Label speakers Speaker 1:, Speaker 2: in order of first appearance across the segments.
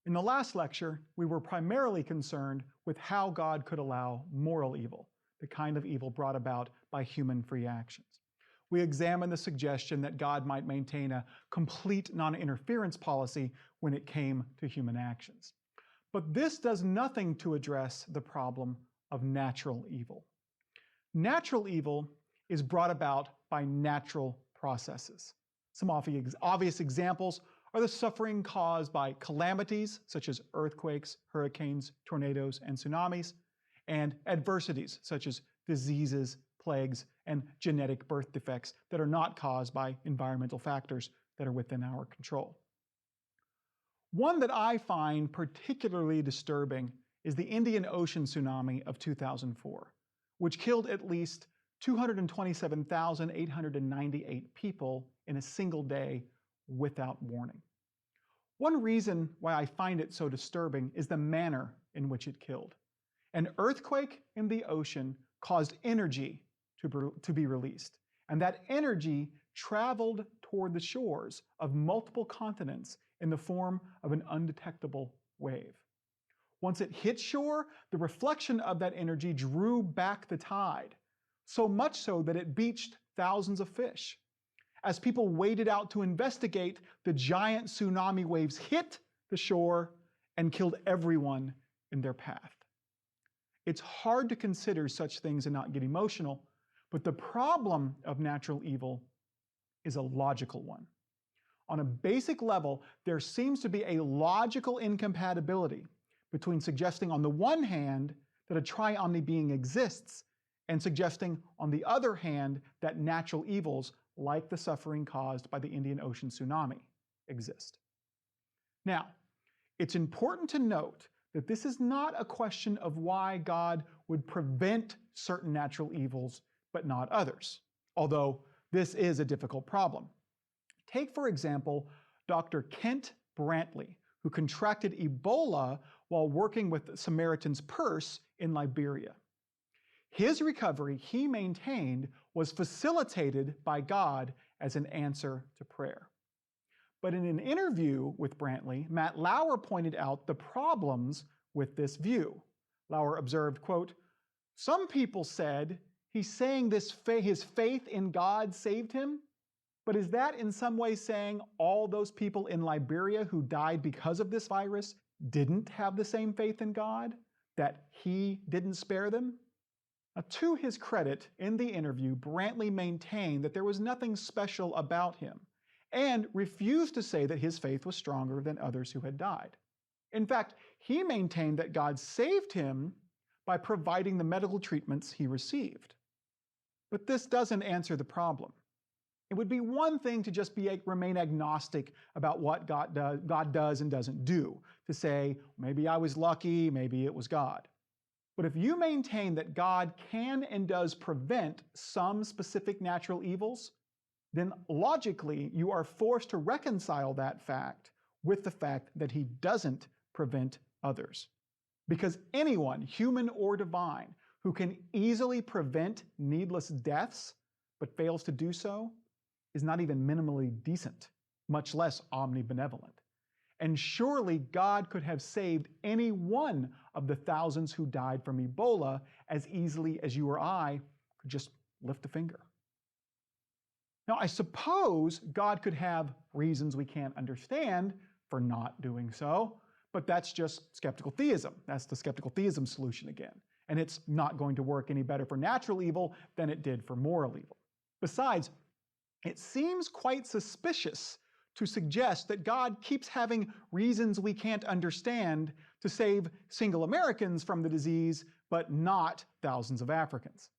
Speaker 1: In the last lecture, we were primarily concerned with how God could allow moral evil, the kind of evil brought about by human free actions. We examined the suggestion that God might maintain a complete non-interference policy when it came to human actions. But this does nothing to address the problem of natural evil. Natural evil is brought about by natural processes. Some obvious examples are the suffering caused by calamities such as earthquakes, hurricanes, tornadoes, and tsunamis, and adversities such as diseases, plagues, and genetic birth defects that are not caused by environmental factors that are within our control. One that I find particularly disturbing is the Indian Ocean tsunami of 2004, which killed at least 227,898 people in a single day without warning. One reason why I find it so disturbing is the manner in which it killed. An earthquake in the ocean caused energy to be released, and that energy traveled toward the shores of multiple continents in the form of an undetectable wave. Once it hit shore, the reflection of that energy drew back the tide, so much so that it beached thousands of fish. As people waded out to investigate, the giant tsunami waves hit the shore and killed everyone in their path. It's hard to consider such things and not get emotional, but the problem of natural evil is a logical one. On a basic level, there seems to be a logical incompatibility between suggesting on the one hand that a tri-omni being exists and suggesting on the other hand that natural evils like the suffering caused by the Indian Ocean tsunami exist. Now, it's important to note that this is not a question of why God would prevent certain natural evils but not others, although this is a difficult problem. Take, for example, Dr. Kent Brantley, who contracted Ebola while working with the Samaritan's Purse in Liberia. His recovery, he maintained, was facilitated by God as an answer to prayer. But in an interview with Brantley, Matt Lauer pointed out the problems with this view. Lauer observed, quote, "Some people said he's saying his faith in God saved him, but is that in some way saying all those people in Liberia who died because of this virus didn't have the same faith in God, that he didn't spare them?" Now, to his credit, in the interview, Brantley maintained that there was nothing special about him and refused to say that his faith was stronger than others who had died. In fact, he maintained that God saved him by providing the medical treatments he received. But this doesn't answer the problem. It would be one thing to just remain agnostic about what God does and doesn't do, to say, maybe I was lucky, maybe it was God. But if you maintain that God can and does prevent some specific natural evils, then logically you are forced to reconcile that fact with the fact that he doesn't prevent others. Because anyone, human or divine, who can easily prevent needless deaths but fails to do so is not even minimally decent, much less omnibenevolent. And surely God could have saved any one of the thousands who died from Ebola as easily as you or I could just lift a finger. Now, I suppose God could have reasons we can't understand for not doing so, but that's just skeptical theism. That's the skeptical theism solution again. And it's not going to work any better for natural evil than it did for moral evil. Besides, it seems quite suspicious to suggest that God keeps having reasons we can't understand to save single Americans from the disease, but not thousands of Africans.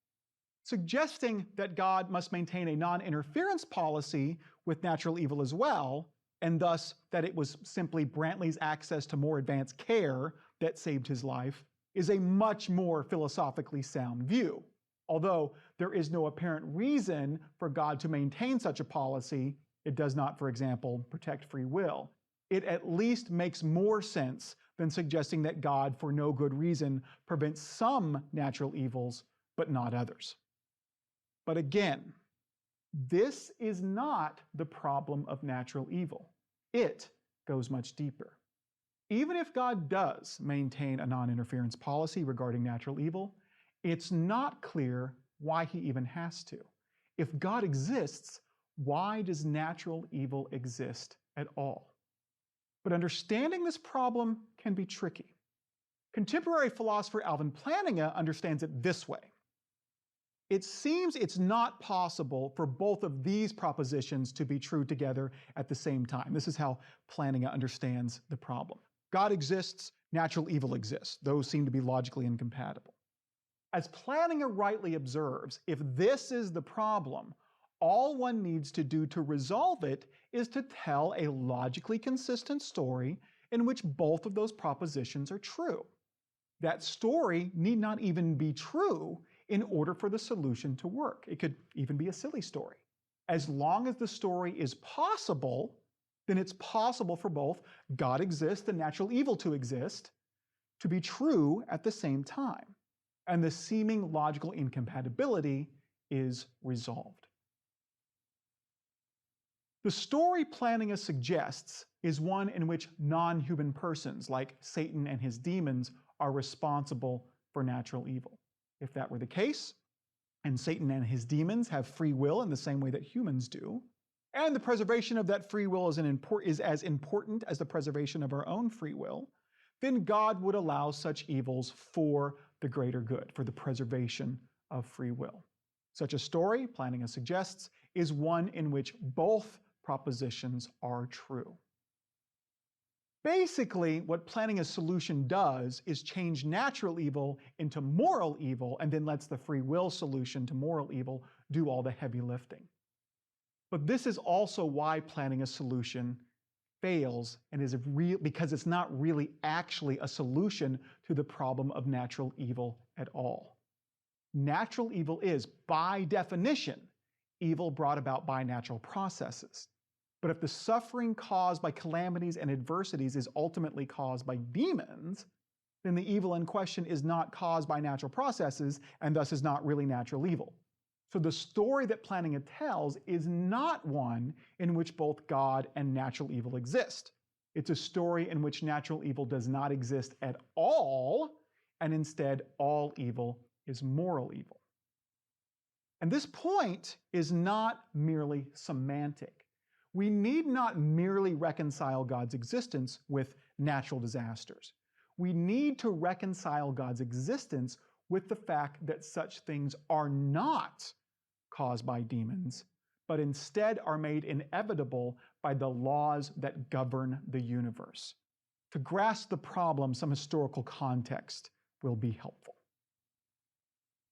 Speaker 1: Suggesting that God must maintain a non-interference policy with natural evil as well, and thus that it was simply Brantley's access to more advanced care that saved his life, is a much more philosophically sound view. Although there is no apparent reason for God to maintain such a policy, it does not, for example, protect free will. It at least makes more sense than suggesting that God, for no good reason, prevents some natural evils, but not others. But again, this is not the problem of natural evil. It goes much deeper. Even if God does maintain a non-interference policy regarding natural evil, it's not clear why he even has to. If God exists, why does natural evil exist at all? But understanding this problem can be tricky. Contemporary philosopher Alvin Plantinga understands it this way. It seems it's not possible for both of these propositions to be true together at the same time. This is how Plantinga understands the problem. God exists, natural evil exists. Those seem to be logically incompatible. As Plantinga rightly observes, if this is the problem, all one needs to do to resolve it is to tell a logically consistent story in which both of those propositions are true. That story need not even be true in order for the solution to work. It could even be a silly story. As long as the story is possible, then it's possible for both God exists and natural evil to exist to be true at the same time. And the seeming logical incompatibility is resolved. The story Plantinga suggests is one in which non-human persons, like Satan and his demons, are responsible for natural evil. If that were the case, and Satan and his demons have free will in the same way that humans do, and the preservation of that free will is as important as the preservation of our own free will, then God would allow such evils for the greater good, for the preservation of free will. Such a story, Plantinga suggests, is one in which both propositions are true. Basically, what Plantinga's solution does is change natural evil into moral evil and then lets the free will solution to moral evil do all the heavy lifting. But this is also why Plantinga's solution fails and is because it's not really actually a solution to the problem of natural evil at all. Natural evil is, by definition, evil brought about by natural processes. But if the suffering caused by calamities and adversities is ultimately caused by demons, then the evil in question is not caused by natural processes and thus is not really natural evil. So the story that Plantinga tells is not one in which both God and natural evil exist. It's a story in which natural evil does not exist at all, and instead all evil is moral evil. And this point is not merely semantic. We need not merely reconcile God's existence with natural disasters. We need to reconcile God's existence with the fact that such things are not caused by demons, but instead are made inevitable by the laws that govern the universe. To grasp the problem, some historical context will be helpful.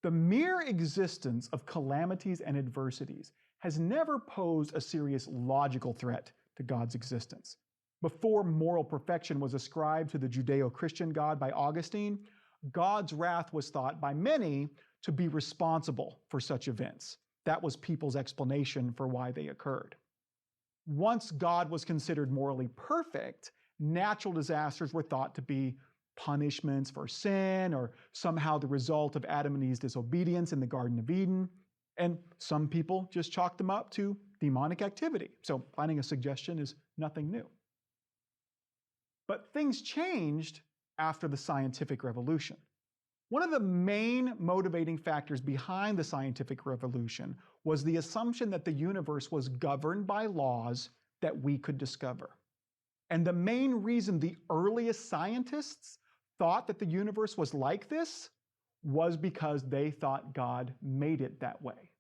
Speaker 1: The mere existence of calamities and adversities has never posed a serious logical threat to God's existence. Before moral perfection was ascribed to the Judeo-Christian God by Augustine, God's wrath was thought by many to be responsible for such events. That was people's explanation for why they occurred. Once God was considered morally perfect, natural disasters were thought to be punishments for sin or somehow the result of Adam and Eve's disobedience in the Garden of Eden. And some people just chalk them up to demonic activity. So Plantinga's suggestion is nothing new. But things changed after the scientific revolution. One of the main motivating factors behind the scientific revolution was the assumption that the universe was governed by laws that we could discover. And the main reason the earliest scientists thought that the universe was like this was because they thought God made it that way.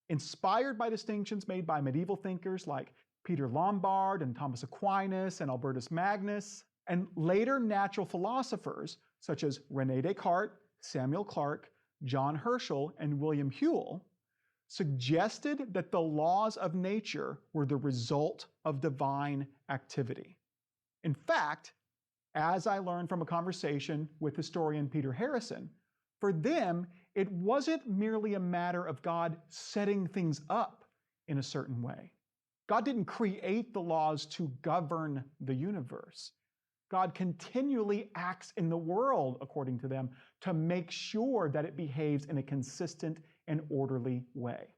Speaker 1: Inspired by distinctions made by medieval thinkers like Peter Lombard and Thomas Aquinas and Albertus Magnus, and later natural philosophers such as René Descartes, Samuel Clarke, John Herschel, and William Whewell, suggested that the laws of nature were the result of divine activity. In fact, as I learned from a conversation with historian Peter Harrison, for them, it wasn't merely a matter of God setting things up in a certain way. God didn't create the laws to govern the universe. God continually acts in the world, according to them, to make sure that it behaves in a consistent and orderly way.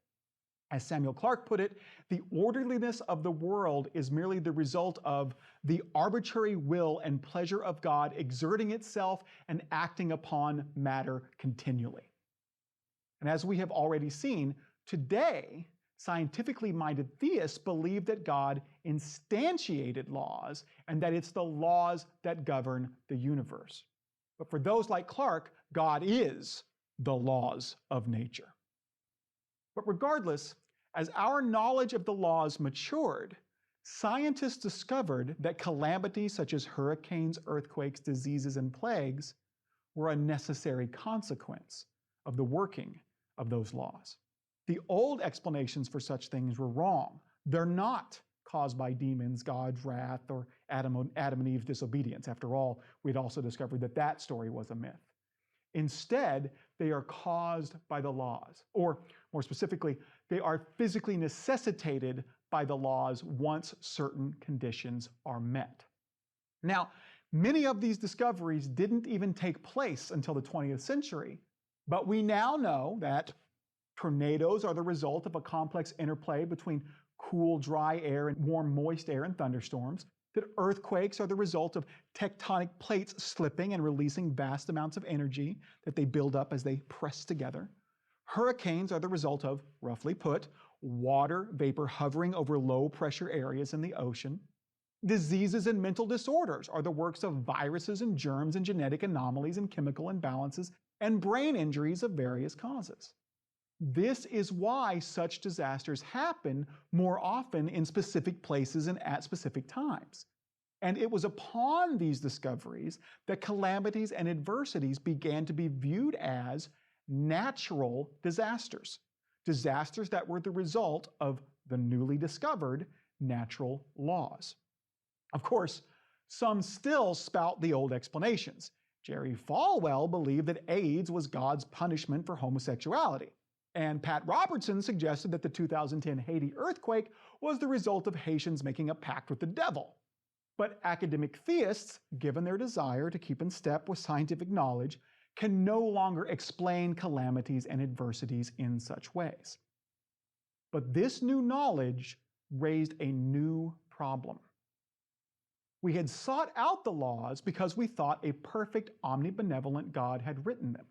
Speaker 1: As Samuel Clarke put it, the orderliness of the world is merely the result of the arbitrary will and pleasure of God exerting itself and acting upon matter continually. And as we have already seen, today, scientifically minded theists believe that God instantiated laws and that it's the laws that govern the universe. But for those like Clarke, God is the laws of nature. But regardless, as our knowledge of the laws matured, scientists discovered that calamities such as hurricanes, earthquakes, diseases, and plagues were a necessary consequence of the working of those laws. The old explanations for such things were wrong. They're not caused by demons, God's wrath, or Adam and Eve's disobedience. After all, we'd also discovered that that story was a myth. Instead, they are caused by the laws, or more specifically, they are physically necessitated by the laws once certain conditions are met. Now, many of these discoveries didn't even take place until the 20th century, but we now know that tornadoes are the result of a complex interplay between cool, dry air and warm, moist air in thunderstorms, that earthquakes are the result of tectonic plates slipping and releasing vast amounts of energy that they build up as they press together. Hurricanes are the result of, roughly put, water vapor hovering over low pressure areas in the ocean. Diseases and mental disorders are the works of viruses and germs and genetic anomalies and chemical imbalances and brain injuries of various causes. This is why such disasters happen more often in specific places and at specific times. And it was upon these discoveries that calamities and adversities began to be viewed as natural disasters, disasters that were the result of the newly discovered natural laws. Of course, some still spout the old explanations. Jerry Falwell believed that AIDS was God's punishment for homosexuality. And Pat Robertson suggested that the 2010 Haiti earthquake was the result of Haitians making a pact with the devil. But academic theists, given their desire to keep in step with scientific knowledge, can no longer explain calamities and adversities in such ways. But this new knowledge raised a new problem. We had sought out the laws because we thought a perfect omnibenevolent God had written them.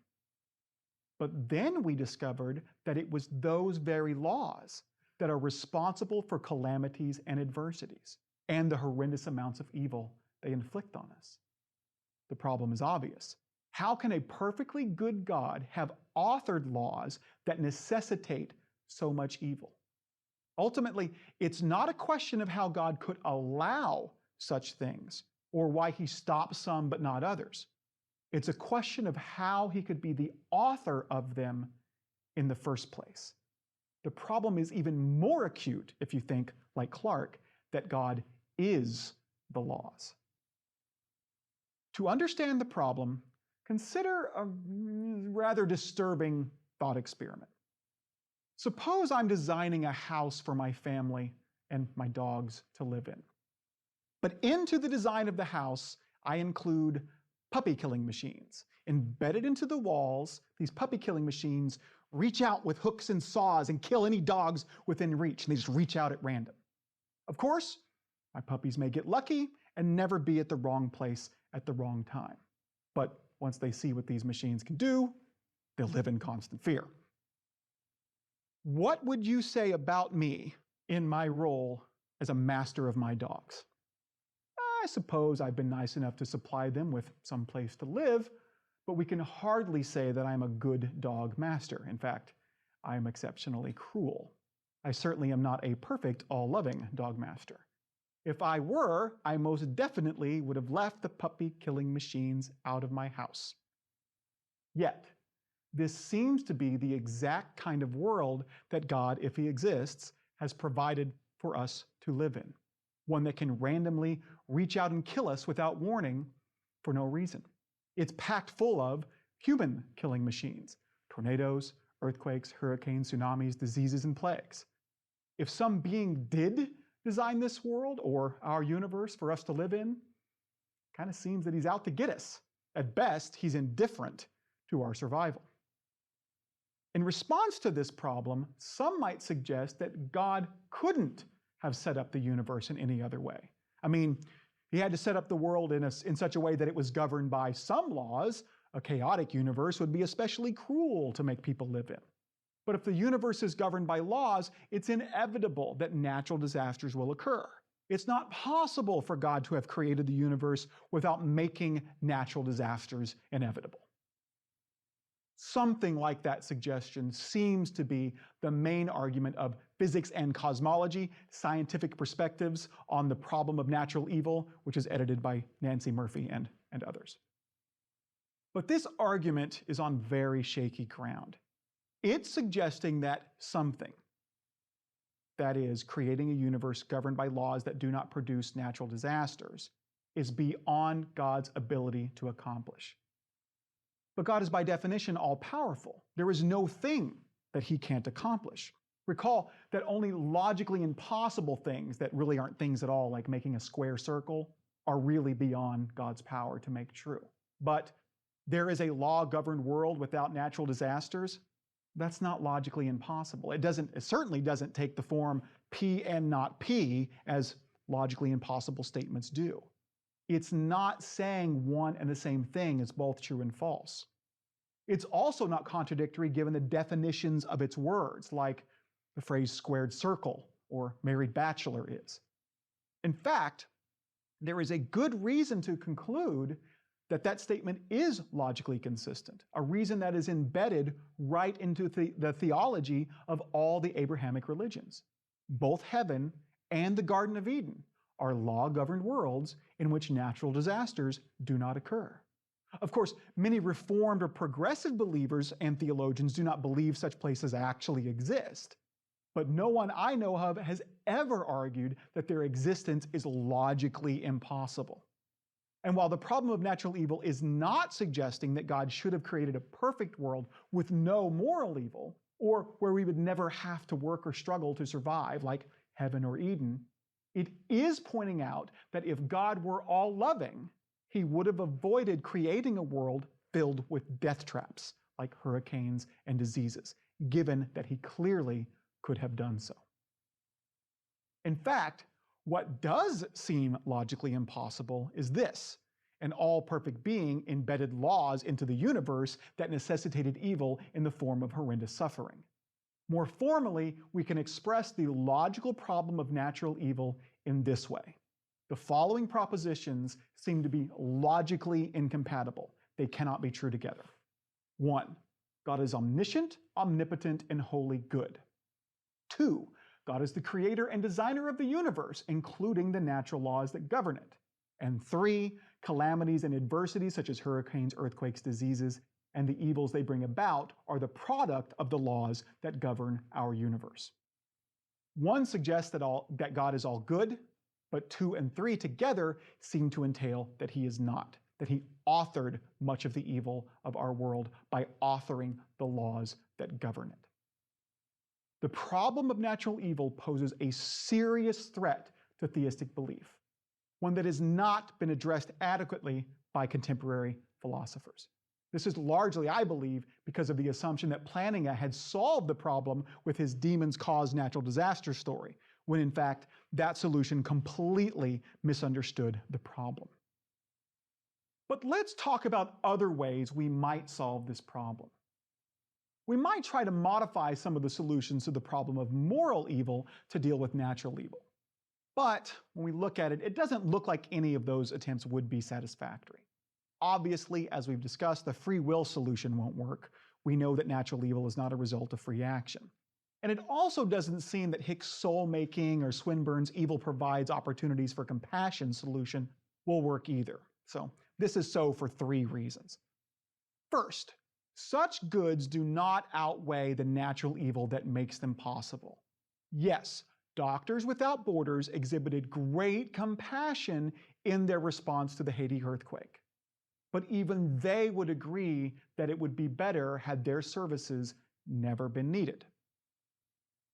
Speaker 1: But then we discovered that it was those very laws that are responsible for calamities and adversities and the horrendous amounts of evil they inflict on us. The problem is obvious. How can a perfectly good God have authored laws that necessitate so much evil? Ultimately, it's not a question of how God could allow such things or why he stops some but not others. It's a question of how he could be the author of them in the first place. The problem is even more acute if you think, like Clarke, that God is the laws. To understand the problem, consider a rather disturbing thought experiment. Suppose I'm designing a house for my family and my dogs to live in. But into the design of the house, I include puppy killing machines. Embedded into the walls, these puppy killing machines reach out with hooks and saws and kill any dogs within reach, and they just reach out at random. Of course, my puppies may get lucky and never be at the wrong place at the wrong time. But once they see what these machines can do, they'll live in constant fear. What would you say about me in my role as a master of my dogs? I suppose I've been nice enough to supply them with some place to live, but we can hardly say that I'm a good dog master. In fact, I am exceptionally cruel. I certainly am not a perfect, all-loving dog master. If I were, I most definitely would have left the puppy-killing machines out of my house. Yet, this seems to be the exact kind of world that God, if he exists, has provided for us to live in. One that can randomly reach out and kill us without warning for no reason. It's packed full of human killing machines, tornadoes, earthquakes, hurricanes, tsunamis, diseases, and plagues. If some being did design this world or our universe for us to live in, it kind of seems that he's out to get us. At best, he's indifferent to our survival. In response to this problem, some might suggest that God couldn't have set up the universe in any other way. I mean, he had to set up the world in such a way that it was governed by some laws. A chaotic universe would be especially cruel to make people live in. But if the universe is governed by laws, it's inevitable that natural disasters will occur. It's not possible for God to have created the universe without making natural disasters inevitable. Something like that suggestion seems to be the main argument of Physics and Cosmology, Scientific Perspectives on the Problem of Natural Evil, which is edited by Nancy Murphy and others. But this argument is on very shaky ground. It's suggesting that something, that is, creating a universe governed by laws that do not produce natural disasters, is beyond God's ability to accomplish. But God is by definition all-powerful. There is no thing that he can't accomplish. Recall that only logically impossible things that really aren't things at all, like making a square circle, are really beyond God's power to make true. But there is a law-governed world without natural disasters. That's not logically impossible. It certainly doesn't take the form P and not P, as logically impossible statements do. It's not saying one and the same thing is both true and false. It's also not contradictory given the definitions of its words, like the phrase squared circle or married bachelor is. In fact, there is a good reason to conclude that that statement is logically consistent, a reason that is embedded right into the theology of all the Abrahamic religions. Both heaven and the Garden of Eden are law-governed worlds in which natural disasters do not occur. Of course, many Reformed or progressive believers and theologians do not believe such places actually exist. But no one I know of has ever argued that their existence is logically impossible. And while the problem of natural evil is not suggesting that God should have created a perfect world with no moral evil, or where we would never have to work or struggle to survive, like heaven or Eden, it is pointing out that if God were all-loving, he would have avoided creating a world filled with death traps, like hurricanes and diseases, given that he clearly could have done so. In fact, what does seem logically impossible is this: an all-perfect being embedded laws into the universe that necessitated evil in the form of horrendous suffering. More formally, we can express the logical problem of natural evil in this way. The following propositions seem to be logically incompatible. They cannot be true together. 1. God is omniscient, omnipotent, and wholly good. 2. God is the creator and designer of the universe, including the natural laws that govern it. And 3. Calamities and adversities such as hurricanes, earthquakes, diseases, and the evils they bring about are the product of the laws that govern our universe. 1 suggests that God is all good, but 2 and 3 together seem to entail that he is not, that he authored much of the evil of our world by authoring the laws that govern it. The problem of natural evil poses a serious threat to theistic belief, one that has not been addressed adequately by contemporary philosophers. This is largely, I believe, because of the assumption that Plantinga had solved the problem with his demons cause natural disaster story, when in fact that solution completely misunderstood the problem. But let's talk about other ways we might solve this problem. We might try to modify some of the solutions to the problem of moral evil to deal with natural evil. But when we look at it, it doesn't look like any of those attempts would be satisfactory. Obviously, as we've discussed, the free will solution won't work. We know that natural evil is not a result of free action. And it also doesn't seem that Hick's soul-making or Swinburne's evil provides opportunities for compassion solution will work either. So this is so for 3 reasons. First, such goods do not outweigh the natural evil that makes them possible. Yes, Doctors Without Borders exhibited great compassion in their response to the Haiti earthquake. But even they would agree that it would be better had their services never been needed.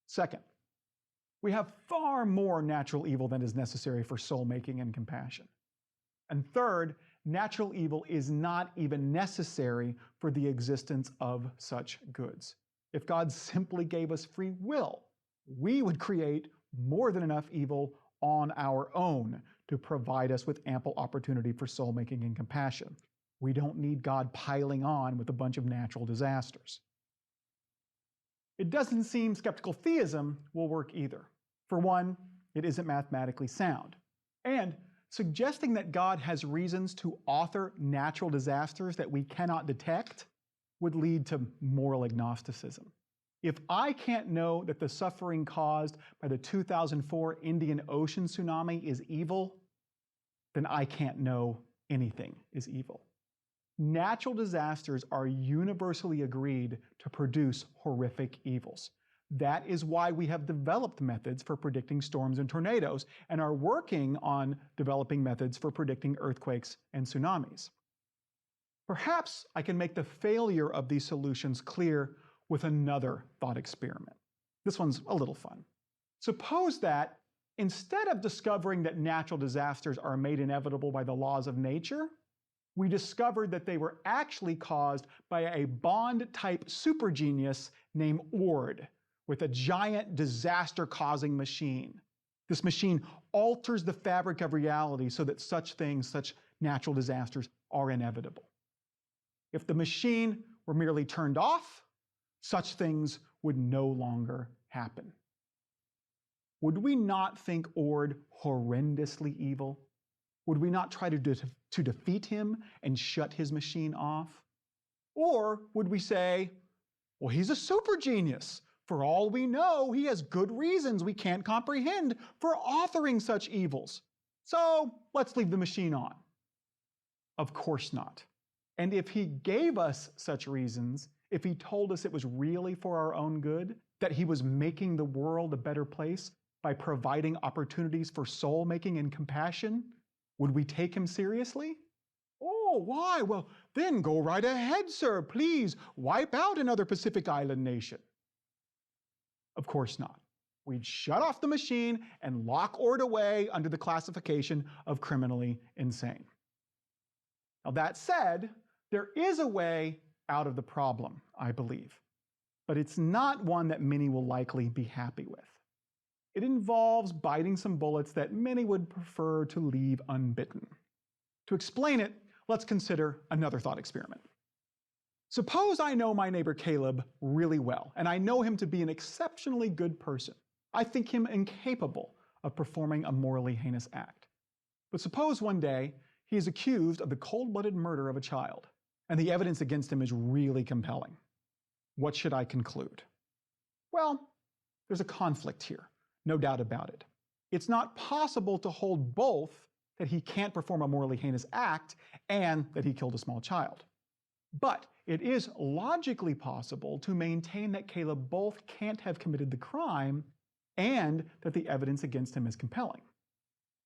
Speaker 1: Second, we have far more natural evil than is necessary for soul-making and compassion. And third, natural evil is not even necessary for the existence of such goods. If God simply gave us free will, we would create more than enough evil on our own to provide us with ample opportunity for soul-making and compassion. We don't need God piling on with a bunch of natural disasters. It doesn't seem skeptical theism will work either. For one, it isn't mathematically sound. And suggesting that God has reasons to author natural disasters that we cannot detect would lead to moral agnosticism. If I can't know that the suffering caused by the 2004 Indian Ocean tsunami is evil, then I can't know anything is evil. Natural disasters are universally agreed to produce horrific evils. That is why we have developed methods for predicting storms and tornadoes and are working on developing methods for predicting earthquakes and tsunamis. Perhaps I can make the failure of these solutions clear with another thought experiment. This one's a little fun. Suppose that instead of discovering that natural disasters are made inevitable by the laws of nature, we discovered that they were actually caused by a Bond-type supergenius named Ord, with a giant disaster-causing machine. This machine alters the fabric of reality so that such natural disasters, are inevitable. If the machine were merely turned off, such things would no longer happen. Would we not think Ord horrendously evil? Would we not try to defeat him and shut his machine off? Or would we say, well, he's a super genius. For all we know, he has good reasons we can't comprehend for authoring such evils. So let's leave the machine on. Of course not. And if he gave us such reasons, if he told us it was really for our own good, that he was making the world a better place by providing opportunities for soul-making and compassion, would we take him seriously? Oh, why? Well, then go right ahead, sir. Please wipe out another Pacific Island nation. Of course not. We'd shut off the machine and lock Ord away under the classification of criminally insane. Now, that said, there is a way out of the problem, I believe, but it's not one that many will likely be happy with. It involves biting some bullets that many would prefer to leave unbitten. To explain it, let's consider another thought experiment. Suppose I know my neighbor Caleb really well, and I know him to be an exceptionally good person. I think him incapable of performing a morally heinous act. But suppose one day he is accused of the cold-blooded murder of a child, and the evidence against him is really compelling. What should I conclude? Well, there's a conflict here, no doubt about it. It's not possible to hold both that he can't perform a morally heinous act and that he killed a small child. But it is logically possible to maintain that Caleb both can't have committed the crime and that the evidence against him is compelling.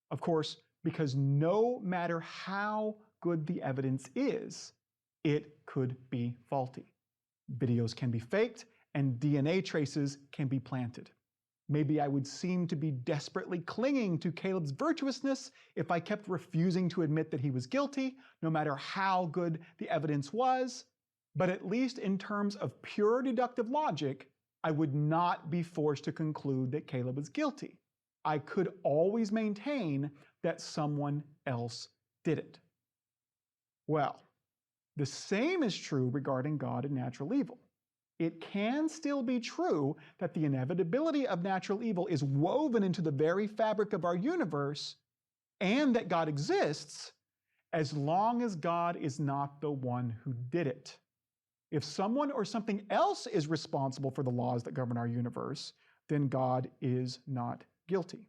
Speaker 1: Of course, because no matter how good the evidence is, it could be faulty. Videos can be faked and DNA traces can be planted. Maybe I would seem to be desperately clinging to Caleb's virtuousness if I kept refusing to admit that he was guilty, no matter how good the evidence was. But at least in terms of pure deductive logic, I would not be forced to conclude that Caleb is guilty. I could always maintain that someone else did it. Well, the same is true regarding God and natural evil. It can still be true that the inevitability of natural evil is woven into the very fabric of our universe, and that God exists as long as God is not the one who did it. If someone or something else is responsible for the laws that govern our universe, then God is not guilty.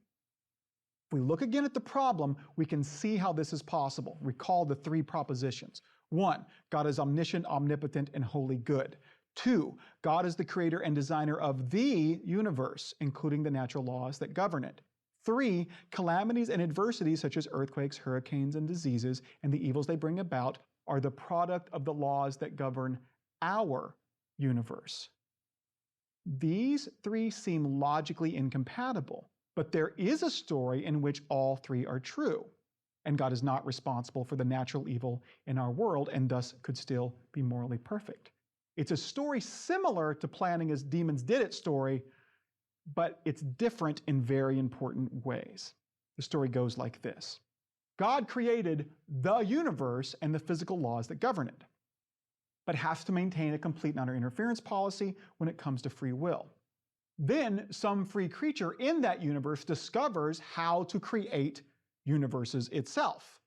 Speaker 1: If we look again at the problem, we can see how this is possible. Recall the three propositions. 1, God is omniscient, omnipotent, and wholly good. 2, God is the creator and designer of the universe, including the natural laws that govern it. 3, calamities and adversities such as earthquakes, hurricanes, and diseases, and the evils they bring about are the product of the laws that govern our universe. These three seem logically incompatible, but there is a story in which all three are true, and God is not responsible for the natural evil in our world and thus could still be morally perfect. It's a story similar to Planning as Demons Did It story, but it's different in very important ways. The story goes like this. God created the universe and the physical laws that govern it, but has to maintain a complete non-interference policy when it comes to free will. Then some free creature in that universe discovers how to create universes itself.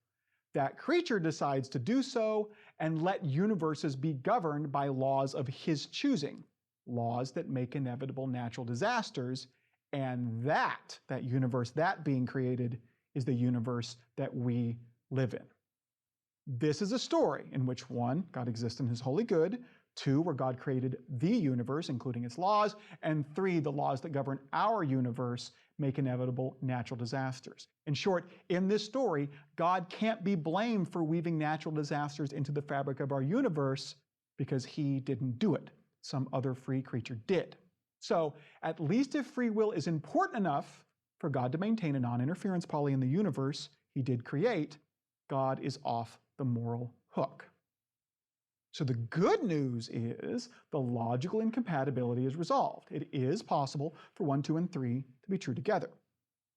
Speaker 1: That creature decides to do so and let universes be governed by laws of his choosing, laws that make inevitable natural disasters, and that universe that being created is the universe that we live in. This is a story in which 1, God exists in his holy good, 2, where God created the universe, including its laws, and 3, the laws that govern our universe make inevitable natural disasters. In short, in this story, God can't be blamed for weaving natural disasters into the fabric of our universe because he didn't do it. Some other free creature did. So, at least if free will is important enough for God to maintain a non-interference policy in the universe he did create, God is off the moral hook. So the good news is the logical incompatibility is resolved. It is possible for 1, 2, and 3 to be true together.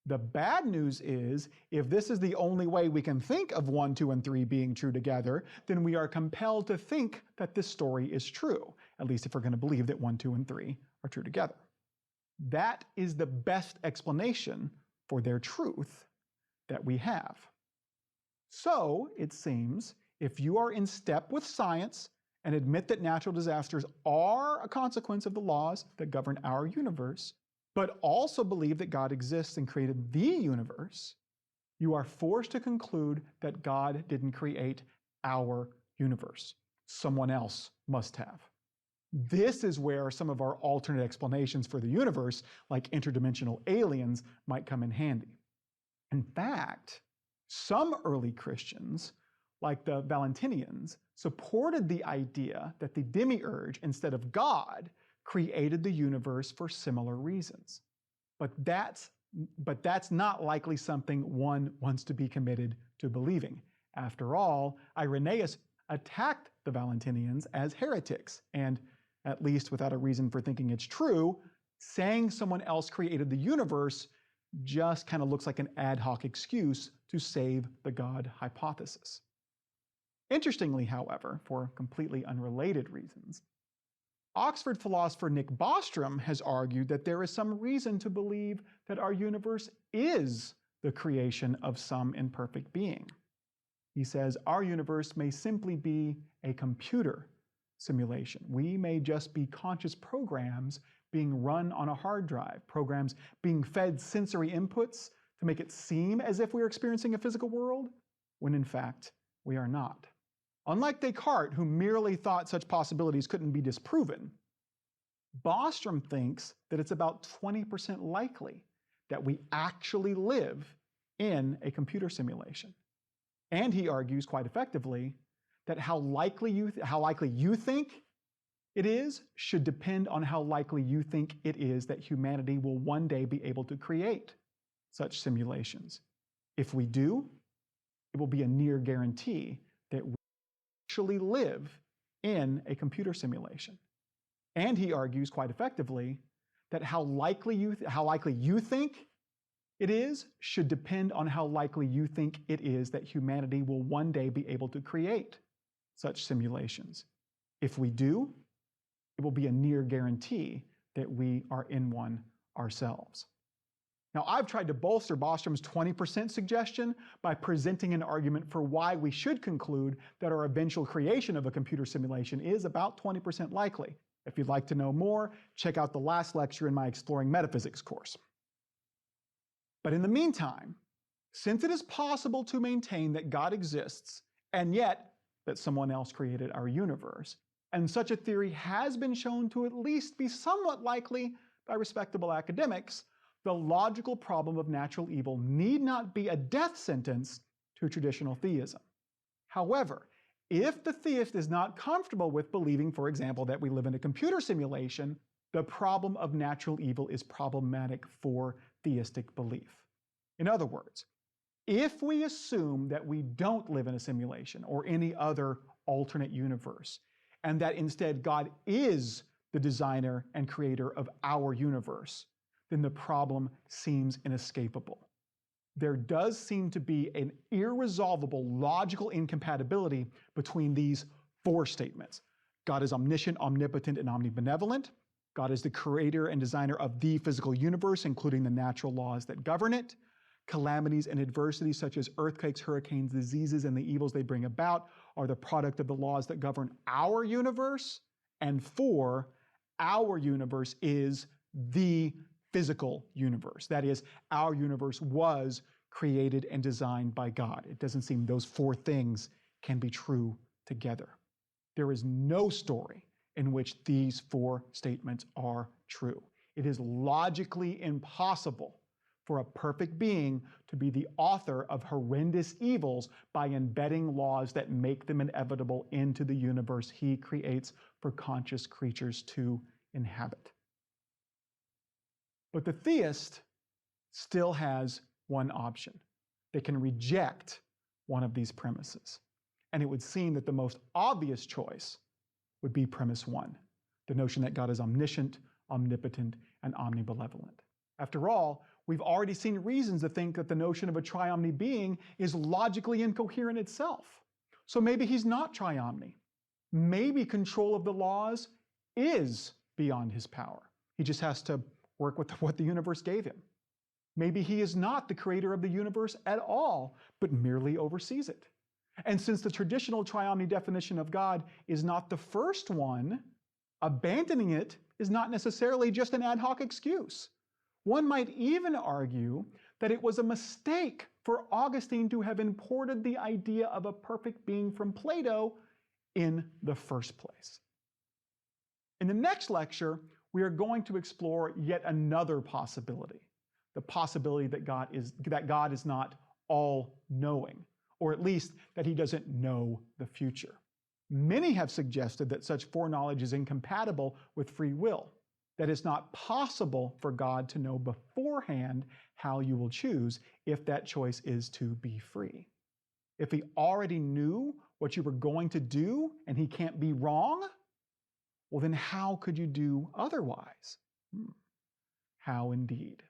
Speaker 1: The bad news is if this is the only way we can think of 1, 2, and 3 being true together, then we are compelled to think that this story is true, at least if we're going to believe that 1, 2, and 3 are true together. That is the best explanation for their truth that we have. So, it seems, if you are in step with science and admit that natural disasters are a consequence of the laws that govern our universe, but also believe that God exists and created the universe, you are forced to conclude that God didn't create our universe. Someone else must have. This is where some of our alternate explanations for the universe, like interdimensional aliens, might come in handy. In fact, some early Christians, like the Valentinians, supported the idea that the demiurge, instead of God, created the universe for similar reasons. But that's not likely something one wants to be committed to believing. After all, Irenaeus attacked the Valentinians as heretics, and at least without a reason for thinking it's true, saying someone else created the universe just kind of looks like an ad hoc excuse to save the God hypothesis. Interestingly, however, for completely unrelated reasons, Oxford philosopher Nick Bostrom has argued that there is some reason to believe that our universe is the creation of some imperfect being. He says our universe may simply be a computer simulation. We may just be conscious programs being run on a hard drive, programs being fed sensory inputs to make it seem as if we're experiencing a physical world, when in fact we are not. Unlike Descartes, who merely thought such possibilities couldn't be disproven, Bostrom thinks that it's about 20% likely that we actually live in a computer simulation. And he argues quite effectively that how likely you think it is should depend on how likely you think it is that humanity will one day be able to create such simulations. If we do, it will be a near guarantee that we actually live in a computer simulation. And he argues quite effectively that how likely you think it is should depend on how likely you think it is that humanity will one day be able to create such simulations. If we do, it will be a near guarantee that we are in one ourselves. Now, I've tried to bolster Bostrom's 20% suggestion by presenting an argument for why we should conclude that our eventual creation of a computer simulation is about 20% likely. If you'd like to know more, check out the last lecture in my Exploring Metaphysics course. But in the meantime, since it is possible to maintain that God exists, and yet that someone else created our universe, and such a theory has been shown to at least be somewhat likely by respectable academics, the logical problem of natural evil need not be a death sentence to traditional theism. However, if the theist is not comfortable with believing, for example, that we live in a computer simulation, the problem of natural evil is problematic for theistic belief. In other words, if we assume that we don't live in a simulation or any other alternate universe, and that instead God is the designer and creator of our universe, then the problem seems inescapable. There does seem to be an irresolvable logical incompatibility between these four statements. God is omniscient, omnipotent, and omnibenevolent. God is the creator and designer of the physical universe, including the natural laws that govern it. Calamities and adversities such as earthquakes, hurricanes, diseases, and the evils they bring about are the product of the laws that govern our universe. And four, our universe is the physical universe. That is, our universe was created and designed by God. It doesn't seem those four things can be true together. There is no story in which these four statements are true. It is logically impossible for a perfect being to be the author of horrendous evils by embedding laws that make them inevitable into the universe he creates for conscious creatures to inhabit. But the theist still has one option. They can reject one of these premises. And it would seem that the most obvious choice would be premise one, the notion that God is omniscient, omnipotent, and omnibenevolent. After all, we've already seen reasons to think that the notion of a triomni being is logically incoherent itself. So maybe he's not triomni. Maybe control of the laws is beyond his power. He just has to work with what the universe gave him. Maybe he is not the creator of the universe at all, but merely oversees it. And since the traditional triomni definition of God is not the first one, abandoning it is not necessarily just an ad hoc excuse. One might even argue that it was a mistake for Augustine to have imported the idea of a perfect being from Plato in the first place. In the next lecture, we are going to explore yet another possibility, the possibility that God is not all-knowing, or at least that he doesn't know the future. Many have suggested that such foreknowledge is incompatible with free will, that it's not possible for God to know beforehand how you will choose if that choice is to be free. If he already knew what you were going to do and he can't be wrong, well then how could you do otherwise? How indeed?